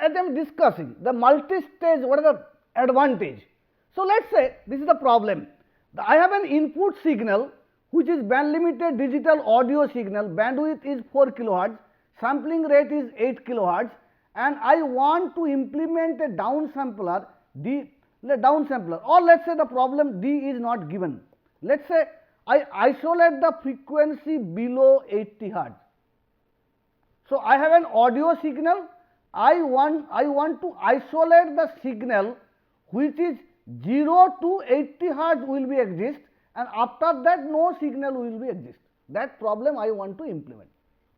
as I am discussing the multi-stage, what is the advantage? So, let us say this is the problem. I have an input signal which is band limited digital audio signal, bandwidth is 4 kilohertz, sampling rate is 8 kilohertz, and I want to implement a downsampler or let us say the problem D is not given. Let us say I isolate the frequency below 80 hertz. So, I have an audio signal, I want to isolate the signal which is 0 to 80 hertz will be exist, and after that no signal will be exist. That problem I want to implement.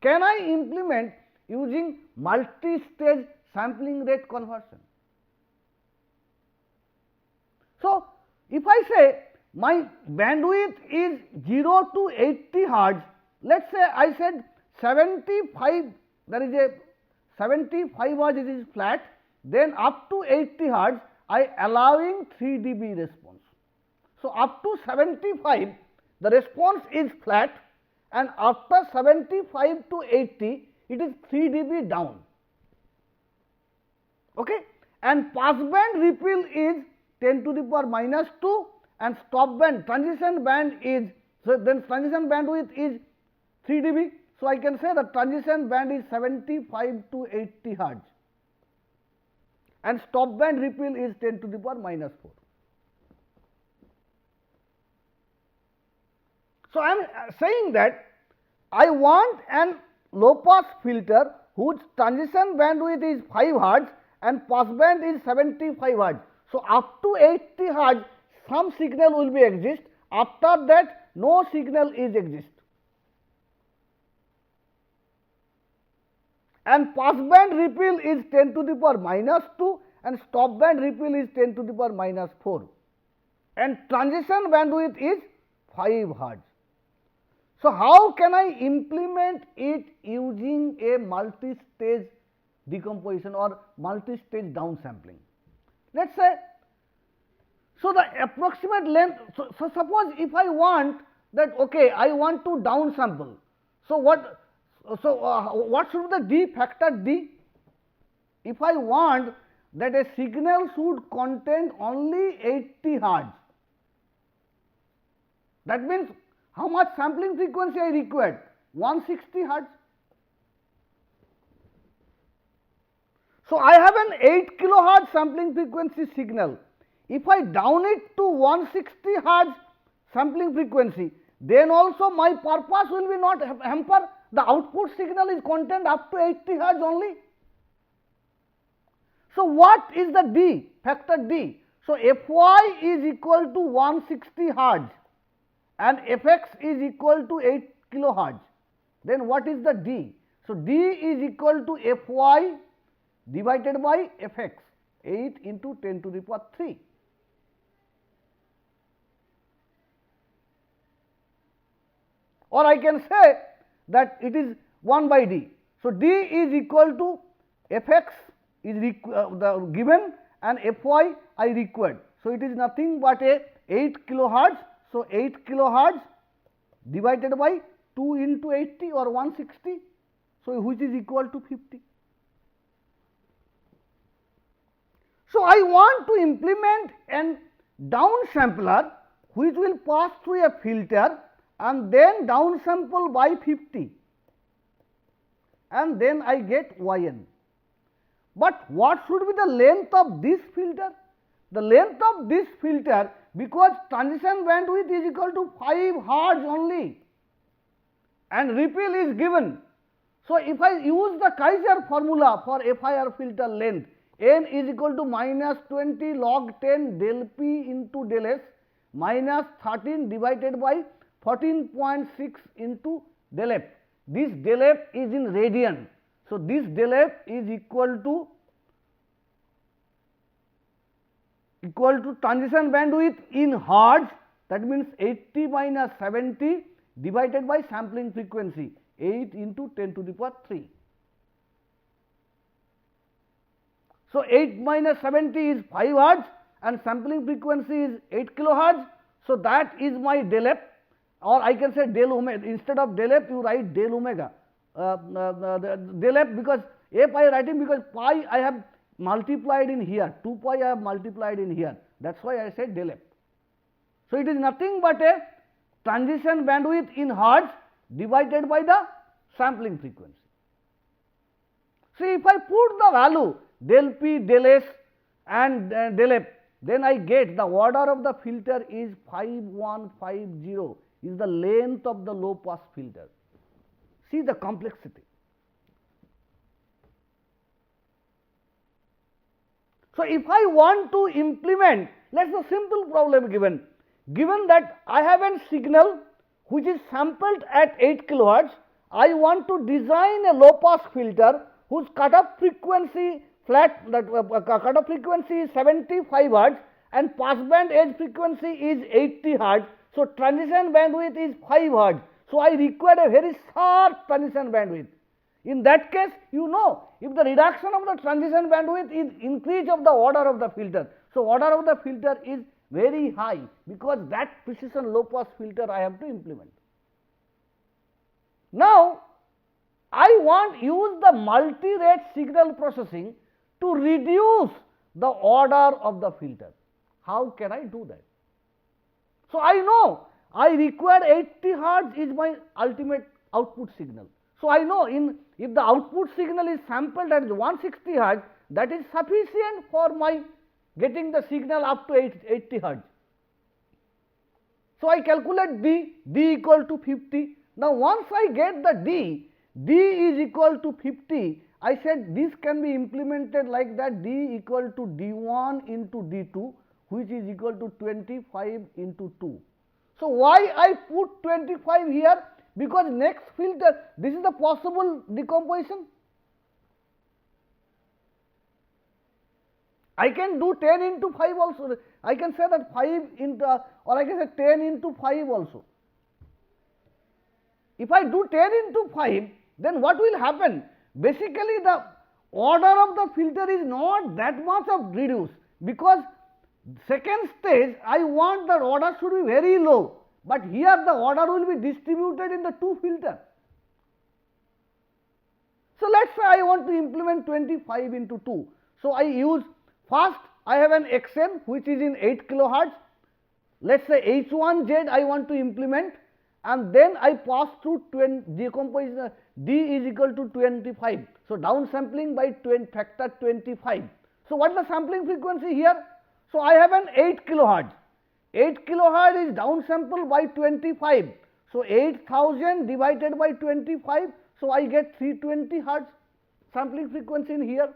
Can I implement using multi-stage sampling rate conversion? So, if I say my bandwidth is 0 to 80 hertz, let us say I said 75, there is a 75 hertz it is flat, then up to 80 hertz I allowing 3 dB response. So, up to 75 the response is flat, and after 75 to 80 it is 3 dB down, okay. And pass band ripple is 10 to the power minus 2, and stop band transition band is, so then transition bandwidth is 3 dB. So, I can say the transition band is 75 to 80 hertz, and stop band ripple is 10 to the power minus 4. So, I am saying that I want an low pass filter whose transition bandwidth is 5 hertz and pass band is 75 hertz. So, up to 80 hertz some signal will be exist, after that no signal is exist, and pass band ripple is 10 to the power minus 2 and stop band ripple is 10 to the power minus 4, and transition bandwidth is 5 hertz. So, how can I implement it using a multi-stage decomposition or multi-stage downsampling? Let us say, so the approximate length, so suppose if I want that, okay, I want to downsample. So, what should be the D factor D? If I want that a signal should contain only 80 hertz, that means how much sampling frequency I required? 160 hertz. So, I have an 8 kilohertz sampling frequency signal. If I down it to 160 hertz sampling frequency, then also my purpose will be not hamper. The output signal is contained up to 80 hertz only. So, what is the D, factor D? So, Fy is equal to 160 hertz and Fx is equal to 8 kilohertz. Then what is the D? So, D is equal to Fy divided by Fx, 8 into 10 to the power 3. Or I can say that it is 1 by D. So, D is equal to Fx is the given and Fy I required. So, it is nothing but a 8 kilohertz. So, 8 kilohertz divided by 2 into 80 or 160. So, which is equal to 50. So, I want to implement an downsampler which will pass through a filter and then downsample by 50, and then I get Yn. But what should be the length of this filter? The length of this filter, because transition bandwidth is equal to 5 hertz only and ripple is given. So, if I use the Kaiser formula for FIR filter length, n is equal to minus 20 log 10 del p into del s minus 13 divided by 14.6 into del f. This del f is in radian. So, this del f is equal to transition bandwidth in hertz, that means 80 minus 70 divided by sampling frequency 8 into 10 to the power 3. So, 8 minus 70 is 5 hertz and sampling frequency is 8 kilohertz. So, that is my del f, or I can say del omega. Instead of del f you write del omega, del f, because f I am writing because pi I have multiplied in here, 2 pi I have multiplied in here, that is why I said del f. So, it is nothing but a transition bandwidth in hertz divided by the sampling frequency. See, if I put the value del p, del s and del f, then I get the order of the filter is 5150 is the length of the low pass filter. See the complexity. So, if I want to implement, let us a simple problem given that I have a signal which is sampled at 8 kilohertz, I want to design a low pass filter whose cutoff frequency cutoff frequency is 75 hertz and passband edge frequency is 80 hertz. So, transition bandwidth is 5 hertz. So, I require a very sharp transition bandwidth. In that case, you know, if the reduction of the transition bandwidth is increase of the order of the filter. So, order of the filter is very high because that precision low pass filter I have to implement. Now, I want use the multi-rate signal processing to reduce the order of the filter. How can I do that? So, I know I require 80 hertz is my ultimate output signal. So, I know if the output signal is sampled at 160 hertz, that is sufficient for my getting the signal up to 80 hertz. So, I calculate D equal to 50. Now, once I get the D is equal to 50, I said this can be implemented like that, D equal to D1 into D2, which is equal to 25 into 2. So, why I put 25 here? Because next filter, this is the possible decomposition. I can do 10 into 5 also, I can say that 5 into or I can say 10 into 5 also. If I do 10 into 5, then what will happen? Basically, the order of the filter is not that much of reduced, because second stage I want the order should be very low, but here the order will be distributed in the two filters. So, let us say I want to implement 25 into 2. So, I use first I have an Xn which is in 8 kilohertz, let us say H1Z I want to implement, and then I pass through decomposition D is equal to 25. So, downsampling by factor 25. So, what is the sampling frequency here? So, I have an 8 kilohertz. 8 kilohertz is downsampled by 25. So, 8000 divided by 25. So, I get 320 hertz sampling frequency in here.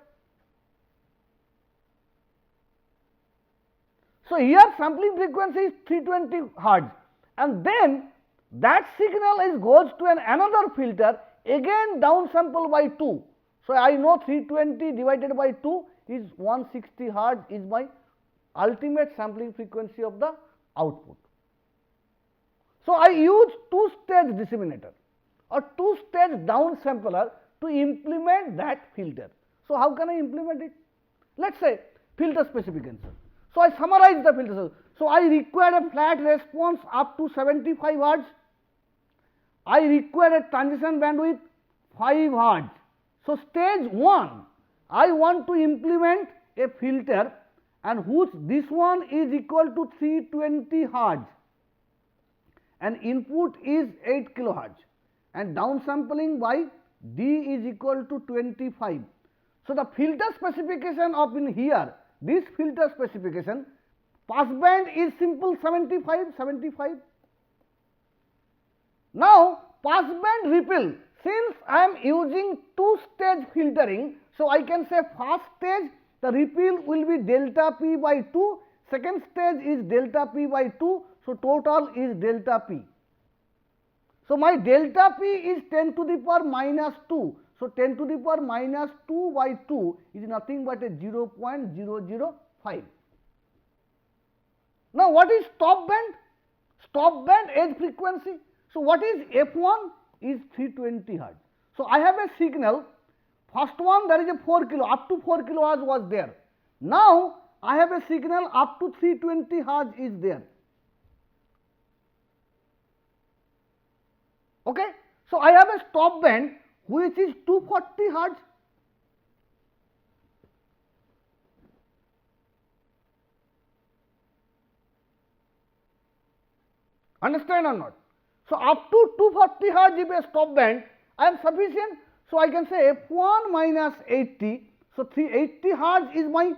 So, here sampling frequency is 320 hertz, and then that signal goes to another filter, again downsampled by 2. So, I know 320 divided by 2 is 160 hertz is my ultimate sampling frequency of the output. So, I use two-stage disseminator or two-stage downsampler to implement that filter. So, how can I implement it? Let us say filter specification. So, I summarize the filter. So, I require a flat response up to 75 hertz. I require a transition bandwidth 5 hertz. So, stage 1, I want to implement a filter and whose this one is equal to 320 hertz and input is 8 kilohertz and downsampling by D is equal to 25. So, the filter specification of in here, this filter specification, passband is simple 75. Now, passband ripple, since I am using two-stage filtering, so I can say first stage the ripple will be delta p by 2, second stage is delta p by 2, so total is delta p. So, my delta p is 10 to the power minus 2. So, 10 to the power minus 2 by 2 is nothing but a 0.005. Now, what is stop band? Stop band edge frequency. So, what is F1 is 320 hertz. So, I have a signal, first one there is a 4 kilo, up to 4 kilohertz was there. Now, I have a signal up to 320 hertz is there. Okay. So, I have a stop band which is 240 hertz. Understand or not? So up to 240 hertz if a stop band I am sufficient. So I can say f1 minus 80. So 380 hertz is my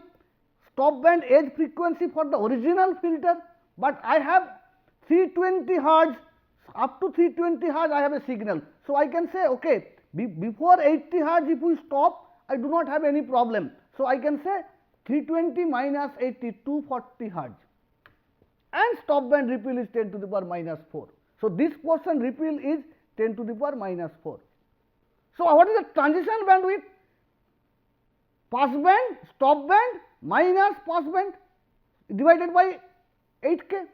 stop band edge frequency for the original filter, but I have 320 hertz, up to 320 hertz I have a signal. So I can say okay, before 80 hertz if we stop, I do not have any problem. So I can say 320 minus 80, 240 hertz, and stop band ripple is 10 to the power minus 4. So this portion ripple is 10 to the power minus 4. So what is the transition bandwidth? Pass band, stop band minus pass band divided by 8K.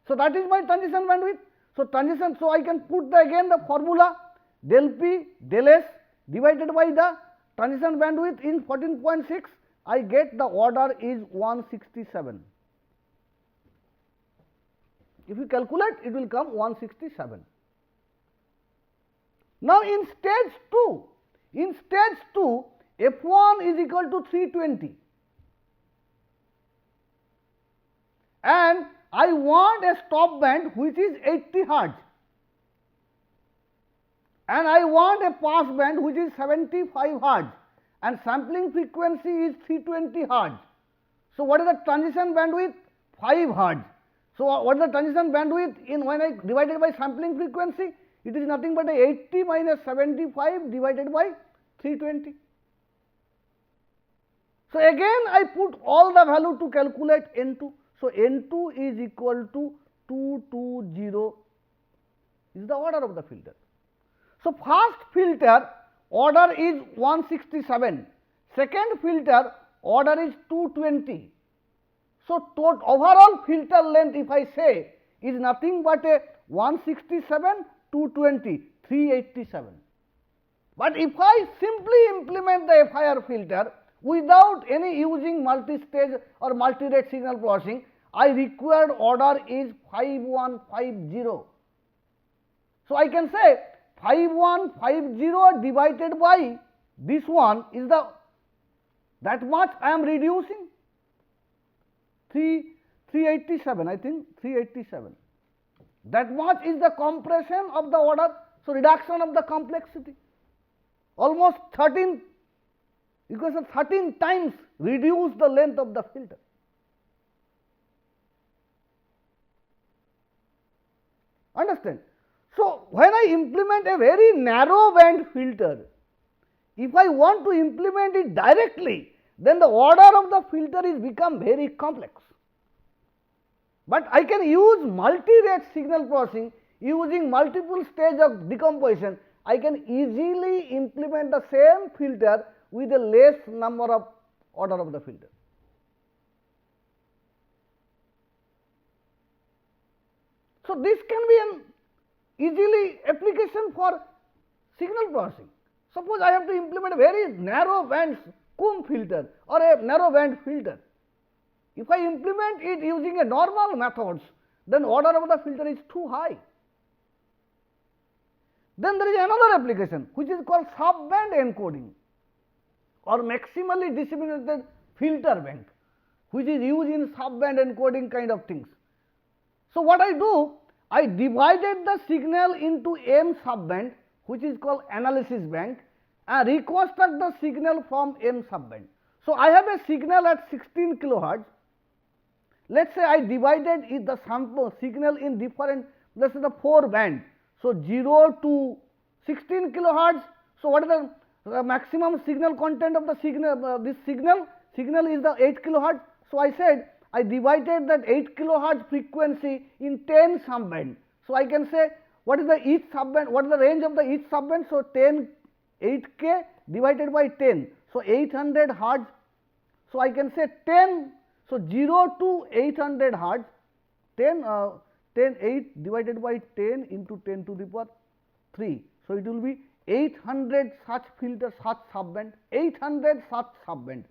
So that is my transition bandwidth. So transition, so I can put again the formula del P del S divided by the transition bandwidth in 14.6. I get the order is 167. If you calculate, it will come 167. Now in stage 2, f1 is equal to 320 and I want a stop band which is 80 hertz and I want a pass band which is 75 hertz and sampling frequency is 320 hertz. So what is the transition bandwidth? 5 hertz. So what is the transition bandwidth in when I divided by sampling frequency? It is nothing but 80 minus 75 divided by 320. So again I put all the value to calculate N2. So N2 is equal to 220 is the order of the filter. So first filter order is 167, second filter order is 220. So overall filter length if I say is nothing but a 167, 220, 387. But if I simply implement the FIR filter without any using multi-stage or multi-rate signal processing, I required order is 5150. So I can say 5150 divided by this one is the that much I am reducing 387, I think 387. That much is the compression of the order, so reduction of the complexity. Almost 13, because of 13 times reduce the length of the filter. Understand? So when I implement a very narrow band filter, if I want to implement it directly, then the order of the filter is become very complex. But I can use multi-rate signal processing using multiple stage of decomposition. I can easily implement the same filter with a less number of order of the filter. So this can be an easily application for signal processing. Suppose I have to implement a very narrow band comb filter or a narrow band filter. If I implement it using a normal methods, then order of the filter is too high. Then there is another application which is called sub-band encoding or maximally disseminated filter bank, which is used in sub-band encoding kind of things. So what I do, I divided the signal into M sub-band, which is called analysis bank, and reconstruct the signal from M sub-band. So I have a signal at 16 kilohertz. Let's say I divided the sample signal in different, let's say the 4 band. So 0 to 16 kilohertz. So what is the maximum signal content of the signal? This signal is the 8 kilohertz. So I said I divided that 8 kilohertz frequency in 10 subband. So I can say what is the each subband? What is the range of the each subband? So 10 8K divided by 10. So 800 hertz. So I can say 10. So 0 to 800 hertz, 10 8 divided by 10 into 10 to the power 3. So it will be 800 such filter, such subband, 800 such subband,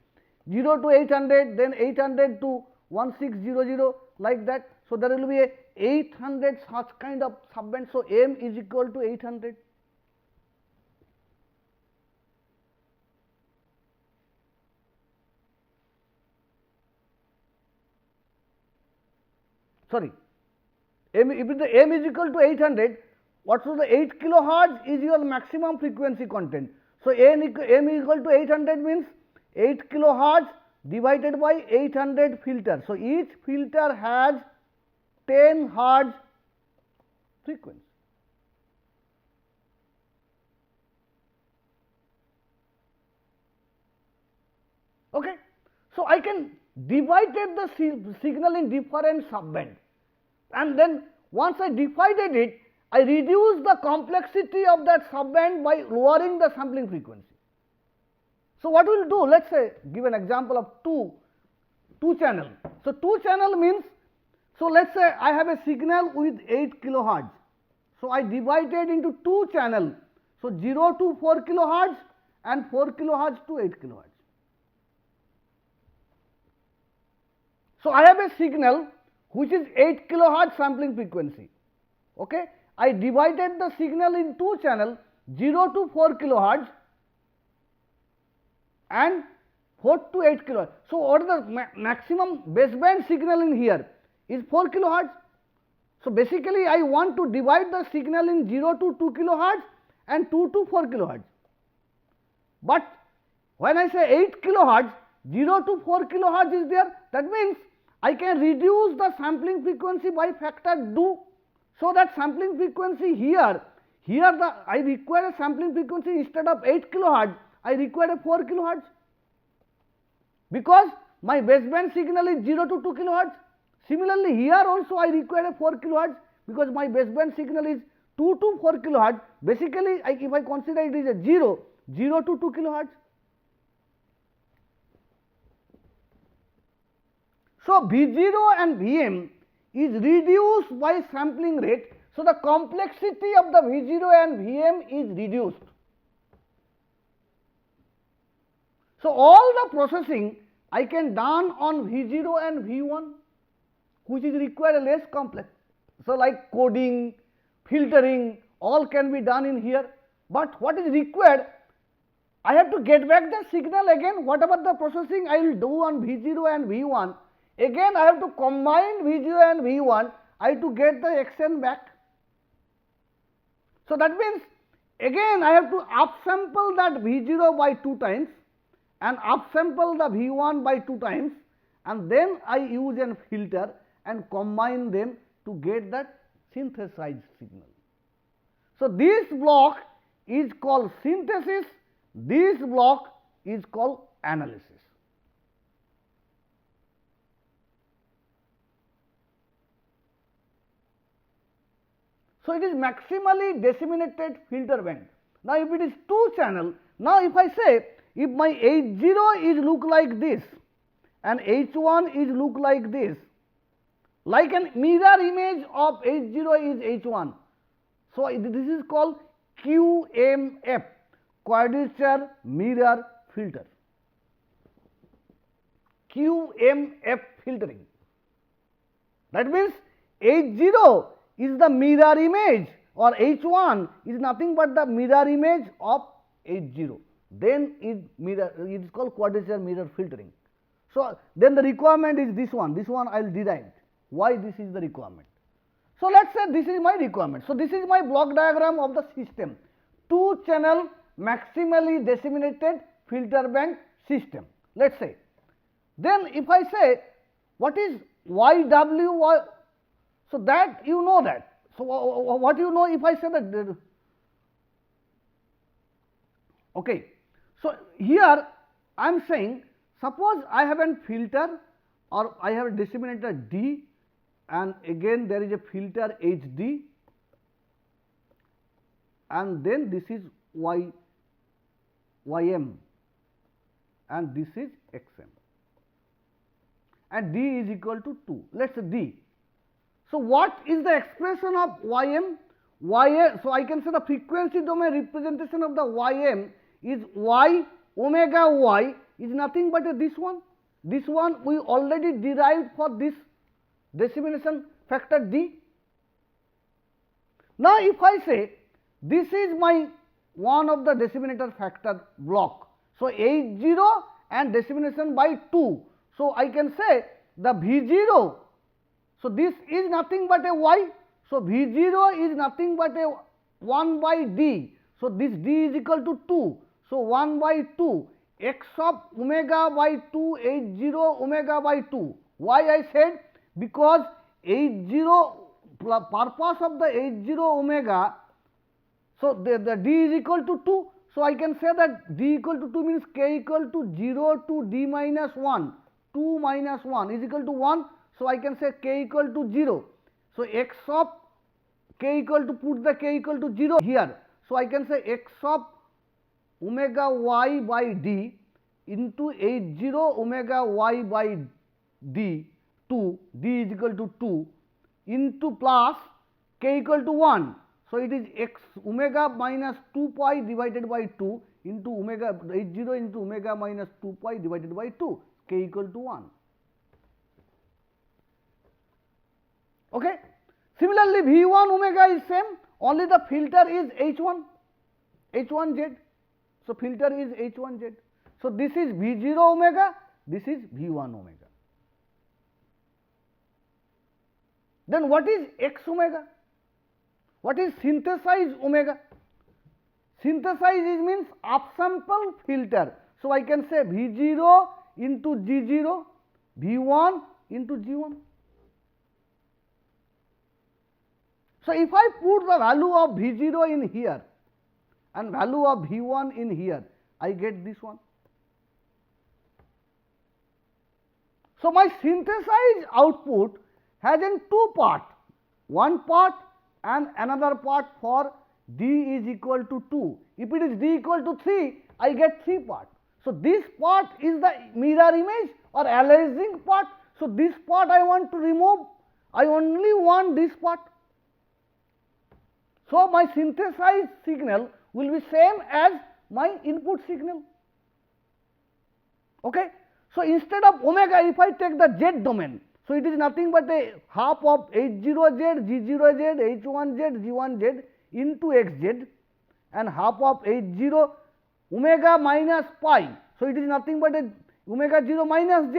0 to 800, then 800 to 1600 like that. So there will be a 800 such kind of subband. So M is equal to 800. Sorry, if the m is equal to 800, what was the 8 kilohertz is your maximum frequency content. So m is equal to 800 means 8 kilohertz divided by 800 filter. So each filter has 10 hertz frequency. Okay. So I can divided the signal in different subband, and then once I divided it, I reduce the complexity of that subband by lowering the sampling frequency. So what we will do, let us say give an example of two channel. So 2 channel means, so let us say I have a signal with 8 kilohertz. So I divided into 2 channel. So 0 to 4 kilohertz and 4 kilohertz to 8 kilohertz. So I have a signal which is 8 kilohertz sampling frequency. Okay, I divided the signal in 2 channel, 0 to 4 kilohertz and 4 to 8 kilohertz. So what is the maximum baseband signal in here is 4 kilohertz. So basically I want to divide the signal in 0 to 2 kilohertz and 2 to 4 kilohertz. But when I say 8 kilohertz, 0 to 4 kilohertz is there, that means I can reduce the sampling frequency by factor 2. So that sampling frequency here I require a sampling frequency instead of 8 kilohertz, I require a 4 kilohertz, because my baseband signal is 0 to 2 kilohertz. Similarly here also I require a 4 kilohertz because my baseband signal is 2 to 4 kilohertz. Basically if I consider it is a 0 to 2 kilohertz. So V0 and Vm is reduced by sampling rate. So the complexity of the V0 and Vm is reduced. So all the processing I can done on V0 and V1, which is require less complex. So like coding, filtering, all can be done in here. But what is required, I have to get back the signal again. Whatever the processing I will do on V0 and V1, again I have to combine V0 and V1, I have to get the XN back. So that means again I have to upsample that V0 by 2 times and upsample the V1 by 2 times, and then I use a filter and combine them to get that synthesized signal. So this block is called synthesis, this block is called analysis. So it is maximally disseminated filter band. Now if it is 2 channel, now if I say if my H0 is look like this and H1 is look like this, like a mirror image of H0 is H1. So this is called QMF, Quadrature Mirror Filter. QMF filtering. That means H0 is the mirror image, or H1 is nothing but the mirror image of H0. Then it is called quadrature mirror filtering. So then the requirement is this one I will derive. Why this is the requirement? So let us say this is my requirement. So this is my block diagram of the system, 2 channel maximally disseminated filter band system. Let us say, then if I say what is YW, so that you know that. So what you know if I say that, okay. So here I am saying, suppose I have a filter or I have a disseminator D, and again there is a filter HD, and then this is YM and this is XM, and D is equal to 2. Let us say D. So what is the expression of Ym? So I can say the frequency domain representation of the Ym is Y omega Y is nothing but this one. This one we already derived for this dissemination factor D. Now if I say this is my one of the disseminator factor block, so H0 and dissemination by 2. So I can say the V0, so this is nothing but a Y. So V0 is nothing but a 1 by d. So this d is equal to 2. So 1 by 2 x of omega by 2 H0 omega by 2. Why I said? Because H0 purpose of the H0 omega, so the d is equal to 2. So I can say that d equal to 2 means k equal to 0 to d minus 1. 2 minus 1 is equal to 1. So I can say k equal to 0. So x of k equal to, put the k equal to 0 here. So I can say x of omega y by d into H0 omega y by d 2, d is equal to 2 into plus k equal to 1. So it is x omega minus 2 pi divided by 2 into omega H0 into omega minus 2 pi divided by 2, k equal to 1. Okay. Similarly, V1 omega is same, only the filter is H1Z. So filter is H1Z. So this is V0 omega, this is V1 omega. Then what is X omega? What is synthesized omega? Synthesized means upsample filter. So I can say V0 into G0, V1 into G1. So if I put the value of V0 in here and value of V1 in here, I get this one. So my synthesized output has in two parts, one part and another part for d is equal to 2. If it is d equal to 3, I get 3 parts. So this part is the mirror image or aliasing part. So this part I want to remove, I only want this part. So my synthesized signal will be same as my input signal. Okay. So instead of omega, if I take the z domain, so it is nothing but a half of H0z, G0z, H1z, G1z into xz and half of H0 omega minus pi. So it is nothing but a omega 0 minus z,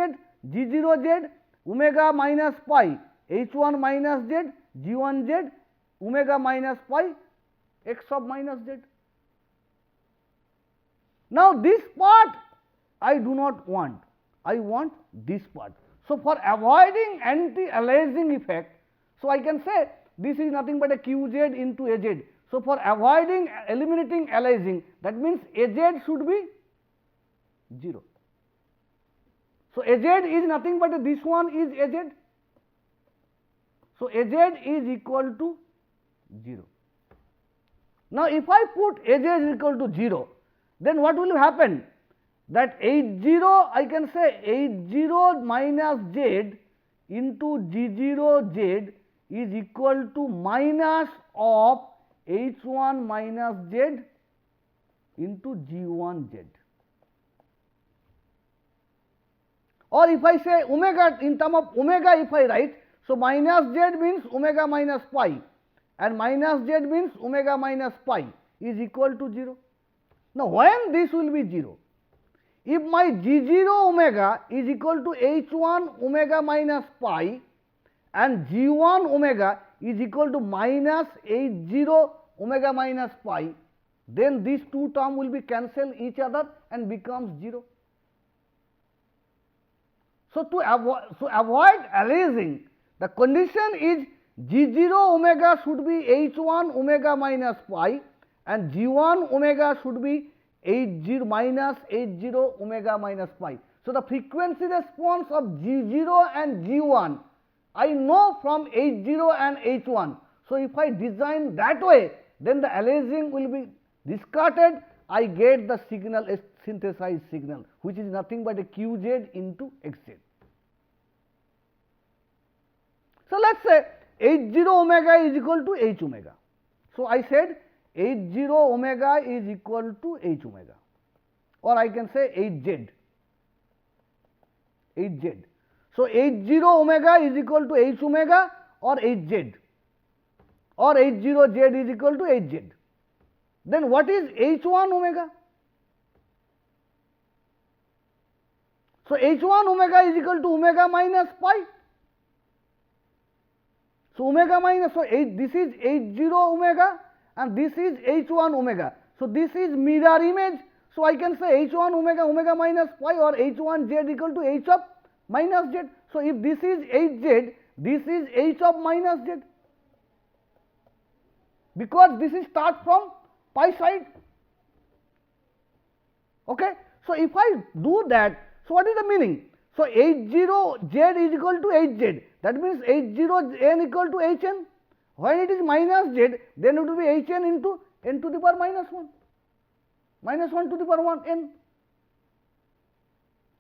G0z, omega minus pi, H1 minus z, G1z, omega minus pi, x of minus z. Now this part I do not want, I want this part. So for avoiding anti-aliasing effect, so I can say this is nothing but a qz into az. So for avoiding eliminating aliasing, that means az should be 0. So az is nothing but this one is az. So az is equal to 0. Now if I put az is equal to 0, then what will happen? That H0 I can say H0 minus z into G0z is equal to minus of H1 minus z into G1z. Or if I say omega, in term of omega if I write, so minus z means omega minus pi and minus z means omega minus pi is equal to 0. Now when this will be 0? If my G0 omega is equal to H1 omega minus pi and G1 omega is equal to minus H0 omega minus pi, then these two terms will be cancel each other and becomes 0. So to avoid aliasing, the condition is G0 omega should be H1 omega minus pi and G1 omega should be H0 minus H0 omega minus pi. So the frequency response of G0 and G1 I know from H0 and H1. So if I design that way, then the aliasing will be discarded. I get the signal, a synthesized signal, which is nothing but a qz into xz. So let's say H0 omega is equal to H omega. So I said H0 omega is equal to H omega, or I can say Hz. Hz. So H0 omega is equal to H omega or Hz, or H0z is equal to Hz. Then what is H1 omega? So H1 omega is equal to omega minus pi. So omega minus, so this is H0 omega and this is H1 omega. So this is mirror image. So I can say H1 omega omega minus pi or H1 z equal to H of minus z. So if this is Hz, this is H of minus z, because this is start from pi side. Okay. So if I do that, so what is the meaning? So H0 z is equal to Hz, that means H0 n equal to Hn. When it is minus z, then it will be Hn into n to the power minus 1, minus 1 to the power 1 n.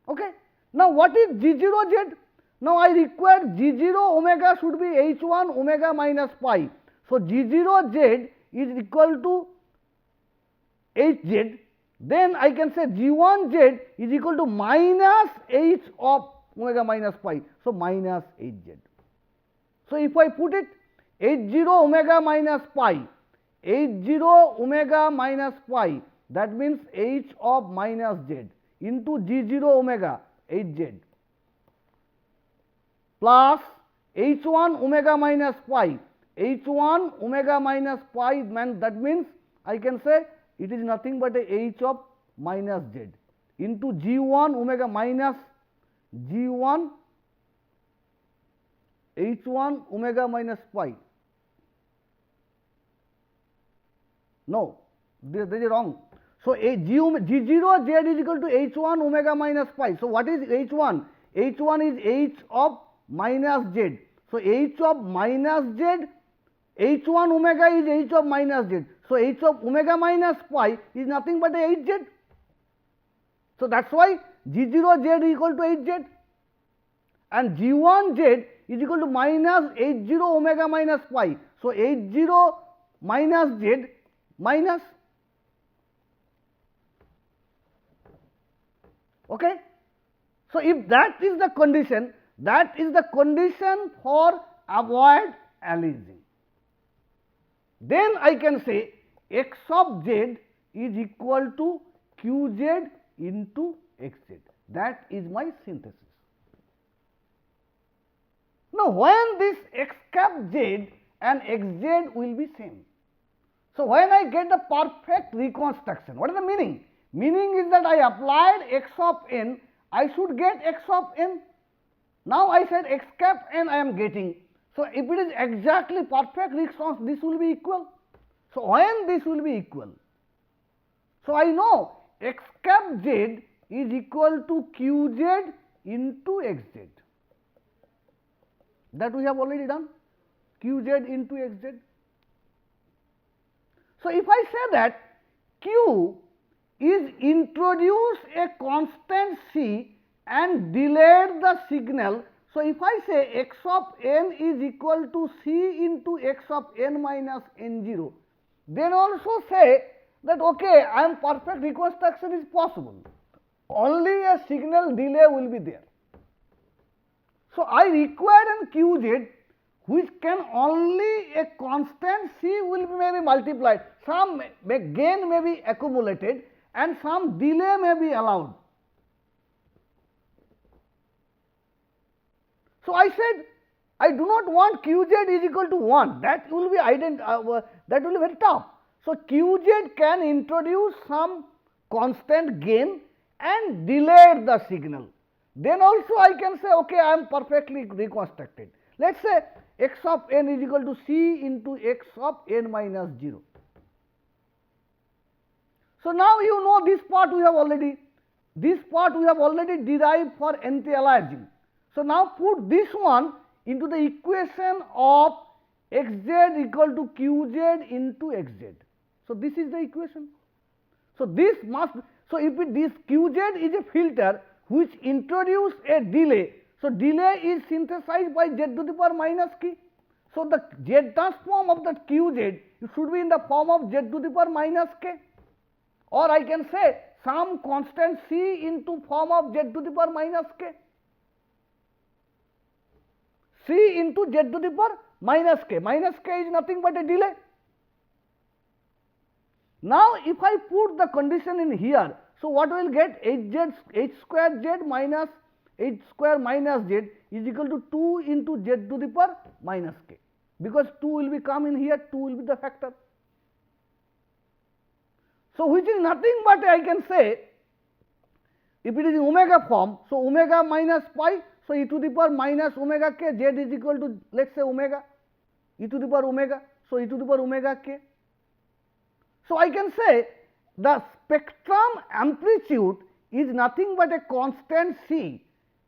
Okay. Now what is G0 z? Now I require G0 omega should be H1 omega minus pi. So G0 z is equal to Hz. Then I can say G1 z is equal to minus H of omega minus pi. So minus Hz. So if I put it H0 omega minus pi, H0 omega minus pi, that means H of minus z into G0 omega Hz plus H1 omega minus pi, H1 omega minus pi, that means I can say it is nothing but a H of minus z into G1 omega minus G1 H1 omega minus pi. No, this is wrong. So G0 z is equal to H1 omega minus pi. So what is H1? H1 is H of minus z. So H of minus z, H1 omega is H of minus z. So H of omega minus pi is nothing but a Hz. So that's why G0 z is equal to Hz, and G1 z is equal to minus H0 omega minus pi. So H0 minus z minus. Okay. So if that is the condition, that is the condition for avoid aliasing. Then I can say x of z is equal to qz into xz. That is my synthesis. Now when this x cap z and xz will be same. So when I get the perfect reconstruction, what is the meaning? Meaning is that I applied x of n, I should get x of n. Now I said x cap n I am getting. So if it is exactly perfect response, this will be equal. So when this will be equal? So I know x cap z is equal to qz into xz. That we have already done, qz into xz. So if I say that q is introduce a constant c and delayed the signal. So if I say x of n is equal to c into x of n minus n0, then also say that okay, I am perfect reconstruction is possible, only a signal delay will be there. So I require an qz which can only a constant c will be maybe multiplied, some gain may be accumulated and some delay may be allowed. So I said I do not want qz is equal to 1, that will be that will be very tough. So qz can introduce some constant gain and delay the signal. Then also I can say okay, I am perfectly reconstructed. Let us say x of n is equal to c into x of n minus 0. So now you know this part we have already derived for anti-aliasing. So now put this one into the equation of xz equal to qz into xz. So this is the equation. So this must, so if this qz is a filter which introduce a delay, so delay is synthesized by z to the power minus k. So the z transform of the qz should be in the form of z to the power minus k, or I can say some constant c into form of z to the power minus k. C into z to the power minus k is nothing but a delay. Now if I put the condition in here, so what we will get? H square z minus h square minus z is equal to 2 into z to the power minus k. because 2 will be come in here, 2 will be the factor. So, which is nothing but I can say, if it is in omega form, so omega minus pi, so e to the power minus omega k, z is equal to let us say omega, e to the power omega, so e to the power omega k. So, I can say the spectrum amplitude is nothing but a constant c.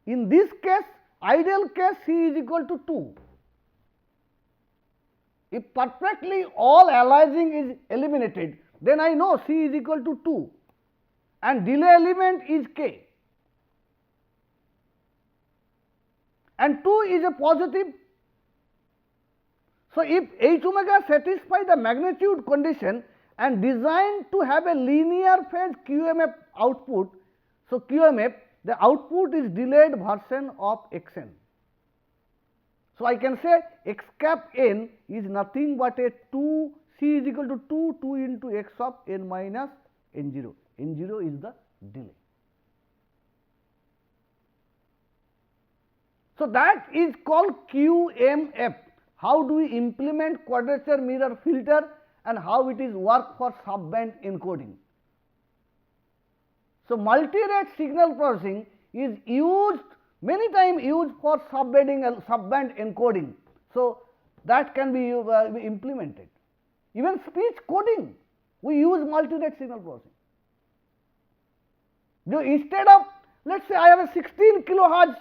In this case, ideal case, c is equal to 2. If perfectly all aliasing is eliminated, then I know c is equal to 2 and delay element is k, and 2 is a positive. So, if h omega satisfy the magnitude condition and designed to have a linear phase QMF output, so QMF, the output is delayed version of xn. So, I can say x cap n is nothing but a 2, c is equal to 2 into x of n minus n0, n0 is the delay. So, that is called QMF. How do we implement quadrature mirror filter and how it is work for subband encoding. So, multi-rate signal processing is used many times used for subband encoding. So, that can be implemented. Even speech coding, we use multi-rate signal processing. Instead of, let us say I have a 16 kilohertz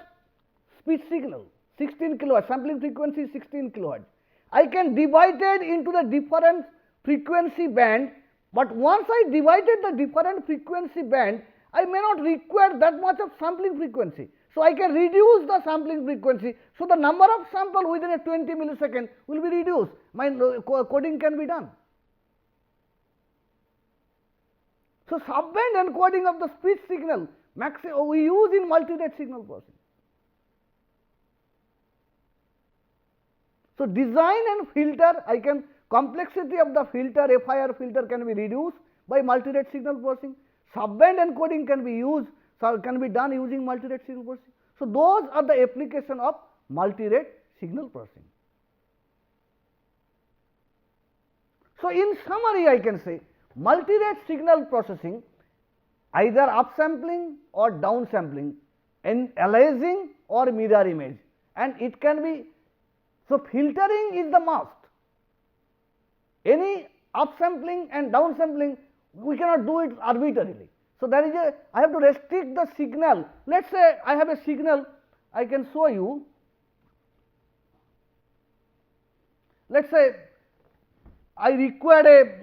speech signal, 16 kilohertz, sampling frequency is 16 kilohertz. I can divide it into the different frequency band, but once I divided the different frequency band, I may not require that much of sampling frequency. So, I can reduce the sampling frequency. So, the number of sample within a 20 millisecond will be reduced. My coding can be done. So, subband encoding of the speech signal we use in multi-rate signal processing. So, design and filter, I can complexity of the filter, FIR filter can be reduced by multi-rate signal processing. Subband encoding can be used, can be done using multi-rate signal processing. So, those are the application of multi-rate signal processing. So, in summary, I can say multi-rate signal processing either upsampling or downsampling, and aliasing or mirror image, and it can be. So, filtering is the must. Any upsampling and downsampling, we cannot do it arbitrarily. So, that is I have to restrict the signal. Let us say I have a signal, I can show you. Let us say I require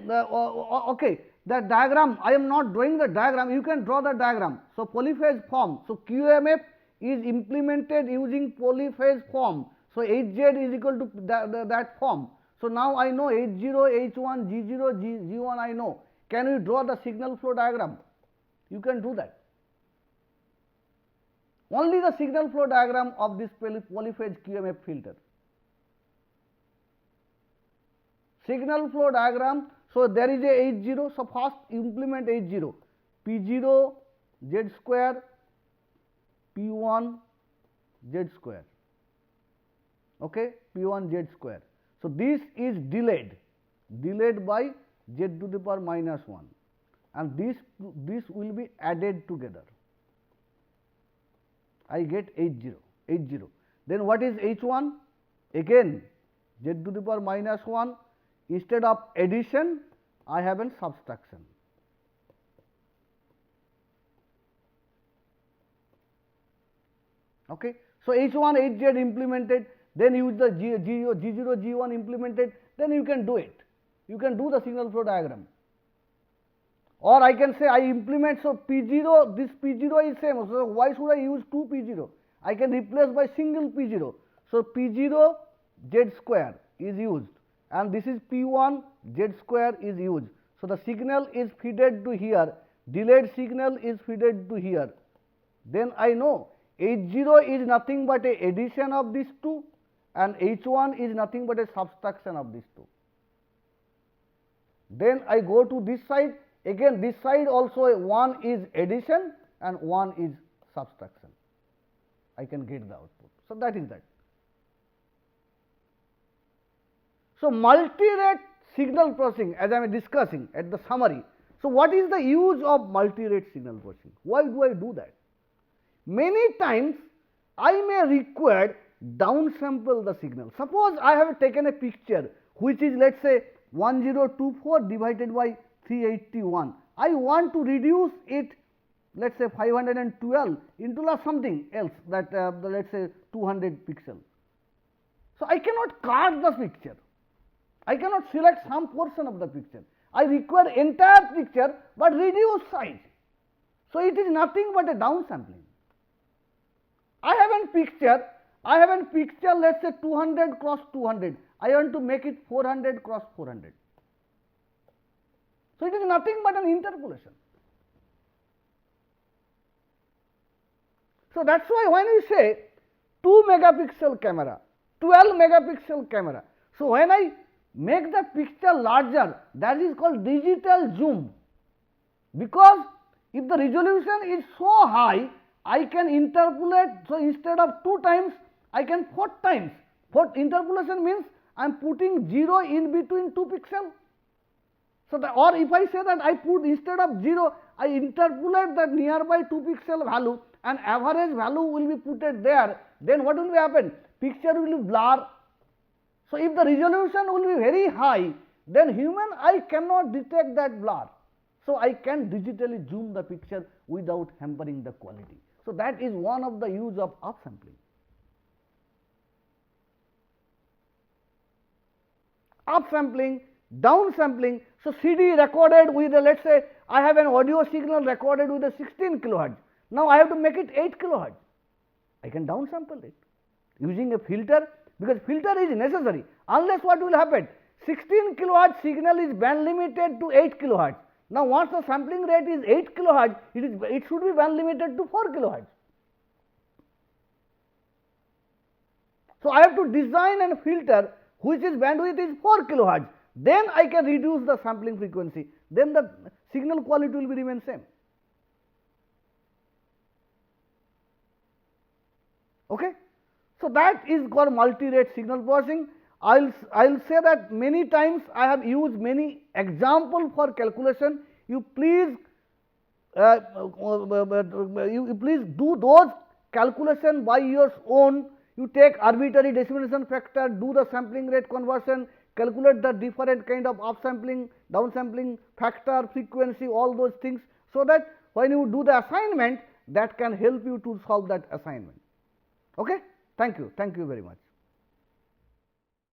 okay, the diagram, I am not drawing the diagram, you can draw the diagram. So, polyphase form. So, QMF is implemented using polyphase form. So, Hz is equal to that form. So, now I know H0, H1, G0, G1 I know. Can you draw the signal flow diagram? You can do that. Only the signal flow diagram of this polyphase QMF filter. Signal flow diagram, so there is a H0, so first implement H0, P0 Z square, P1 Z square, okay, P1 Z square. So, this is delayed by Z to the power minus 1, and this will be added together. I get H0. Then what is H1? Again Z to the power minus 1. Instead of addition, I have a subtraction. Okay. So, H1, Hz implemented, then use the G0, G1 implemented, then you can do it. You can do the signal flow diagram. Or I can say I implement, so P0, this P0 is same, so why should I use 2 P0? I can replace by single P0. So, P0 Z square is used, and this is P1 Z square is used. So, the signal is fed to here, delayed signal is fed to here. Then I know H0 is nothing but a addition of these two, and H1 is nothing but a subtraction of these two. Then I go to this side, again this side also one is addition and one is subtraction. I can get the output. So, that is that. So, multi-rate signal processing, as I am discussing at the summary. So, what is the use of multi-rate signal processing? Why do I do that? Many times I may require downsample the signal. Suppose I have taken a picture which is, let us say, 1024 divided by 381. I want to reduce it, let us say 512 into something else, that let us say 200 pixels. So, I cannot cut the picture. I cannot select some portion of the picture. I require entire picture, but reduce size. So, it is nothing but a downsampling. I have a picture, let us say 200 cross 200. I want to make it 400 cross 400. So, it is nothing but an interpolation. So, that is why when we say 2 megapixel camera, 12 megapixel camera. So, when I make the picture larger, that is called digital zoom, because if the resolution is so high, I can interpolate. So, instead of 2 times, I can 4 times. For interpolation means I am putting 0 in between 2 pixels. So, or if I say that I put instead of 0, I interpolate that nearby 2 pixel value and average value will be put there, then what will happen? Picture will be blur. So, if the resolution will be very high, then human eye cannot detect that blur. So, I can digitally zoom the picture without hampering the quality. So, that is one of the use of upsampling. Upsampling, downsampling. So, CD recorded with let us say I have an audio signal recorded with a 16 kilohertz. Now, I have to make it 8 kilohertz. I can downsample it using a filter, because filter is necessary. Unless what will happen? 16 kilohertz signal is band limited to 8 kilohertz. Now, once the sampling rate is 8 kilohertz, it should be band limited to 4 kilohertz. So, I have to design and filter which is bandwidth is 4 kilohertz. Then I can reduce the sampling frequency. Then the signal quality will be remain same. Okay. So, that is called multi-rate signal processing. I will say that many times I have used many example for calculation. You please do those calculation by your own. You take arbitrary decimation factor, do the sampling rate conversion, calculate the different kind of upsampling, downsampling factor, frequency, all those things, so that when you do the assignment, that can help you to solve that assignment. Okay? Thank you very much.